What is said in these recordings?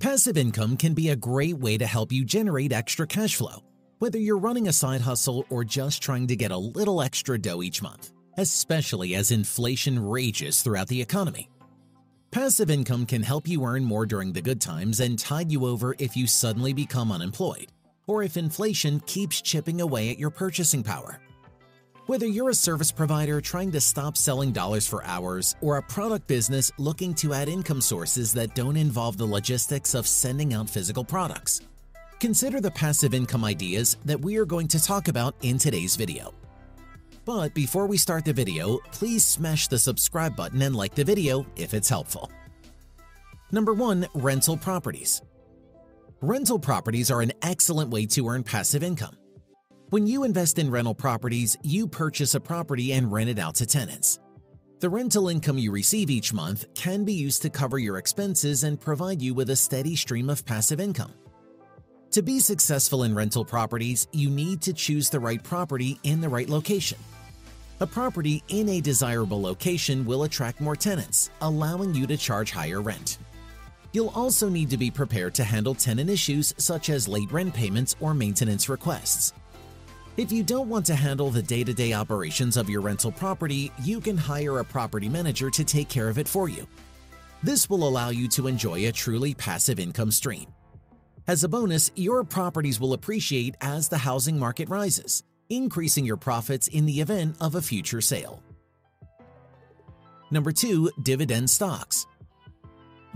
Passive income can be a great way to help you generate extra cash flow, whether you're running a side hustle or just trying to get a little extra dough each month, especially as inflation rages throughout the economy. Passive income can help you earn more during the good times and tide you over if you suddenly become unemployed, or if inflation keeps chipping away at your purchasing power. Whether you're a service provider trying to stop selling dollars for hours or a product business looking to add income sources that don't involve the logistics of sending out physical products, consider the passive income ideas that we are going to talk about in today's video. But before we start the video, please smash the subscribe button and like the video if it's helpful. Number 1. Rental properties. Rental properties are an excellent way to earn passive income. When you invest in rental properties, you purchase a property and rent it out to tenants. The rental income you receive each month can be used to cover your expenses and provide you with a steady stream of passive income. To be successful in rental properties, you need to choose the right property in the right location. A property in a desirable location will attract more tenants, allowing you to charge higher rent. You'll also need to be prepared to handle tenant issues such as late rent payments or maintenance requests. If you don't want to handle the day-to-day operations of your rental property, you can hire a property manager to take care of it for you. This will allow you to enjoy a truly passive income stream. As a bonus, your properties will appreciate as the housing market rises, increasing your profits in the event of a future sale. Number 2. Dividend stocks.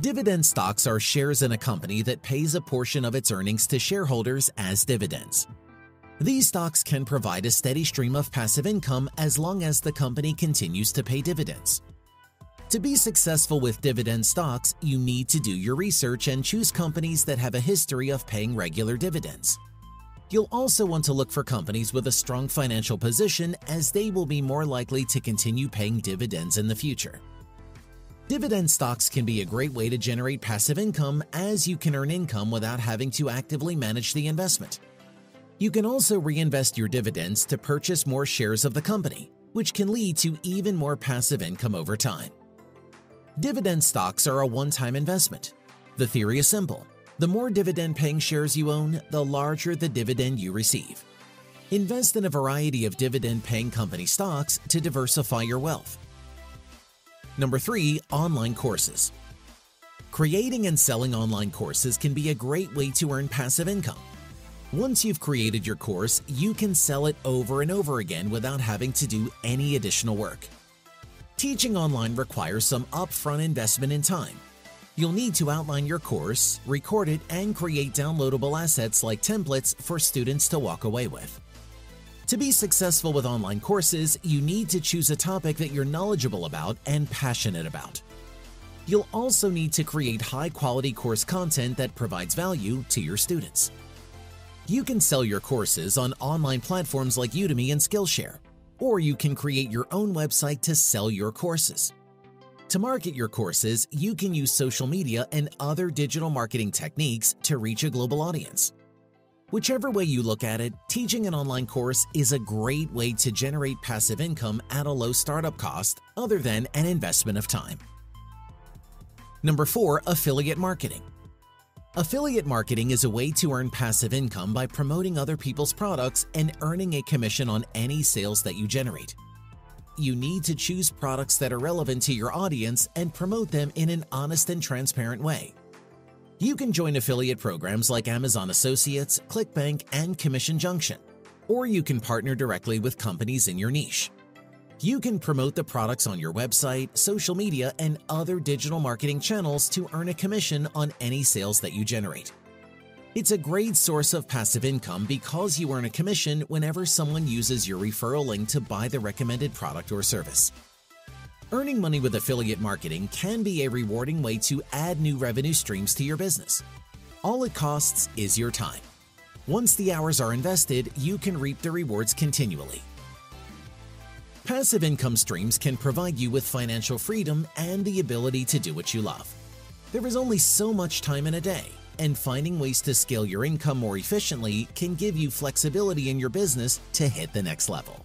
Dividend stocks are shares in a company that pays a portion of its earnings to shareholders as dividends. These stocks can provide a steady stream of passive income as long as the company continues to pay dividends. To be successful with dividend stocks, you need to do your research and choose companies that have a history of paying regular dividends. You'll also want to look for companies with a strong financial position, as they will be more likely to continue paying dividends in the future. Dividend stocks can be a great way to generate passive income, as you can earn income without having to actively manage the investment. You can also reinvest your dividends to purchase more shares of the company, which can lead to even more passive income over time. Dividend stocks are a one-time investment. The theory is simple. The more dividend-paying shares you own, the larger the dividend you receive. Invest in a variety of dividend-paying company stocks to diversify your wealth. Number 3. Online courses. Creating and selling online courses can be a great way to earn passive income. Once you've created your course, you can sell it over and over again without having to do any additional work. Teaching online requires some upfront investment in time. You'll need to outline your course, record it, and create downloadable assets like templates for students to walk away with. To be successful with online courses, you need to choose a topic that you're knowledgeable about and passionate about. You'll also need to create high-quality course content that provides value to your students. You can sell your courses on online platforms like Udemy and Skillshare, or you can create your own website to sell your courses. To market your courses, you can use social media and other digital marketing techniques to reach a global audience. Whichever way you look at it, teaching an online course is a great way to generate passive income at a low startup cost other than an investment of time. Number 4. Affiliate marketing. Affiliate marketing is a way to earn passive income by promoting other people's products and earning a commission on any sales that you generate. You need to choose products that are relevant to your audience and promote them in an honest and transparent way. You can join affiliate programs like Amazon Associates, ClickBank, and Commission Junction, or you can partner directly with companies in your niche. You can promote the products on your website, social media, and other digital marketing channels to earn a commission on any sales that you generate. It's a great source of passive income because you earn a commission whenever someone uses your referral link to buy the recommended product or service. Earning money with affiliate marketing can be a rewarding way to add new revenue streams to your business. All it costs is your time. Once the hours are invested, you can reap the rewards continually. Passive income streams can provide you with financial freedom and the ability to do what you love. There is only so much time in a day, and finding ways to scale your income more efficiently can give you flexibility in your business to hit the next level.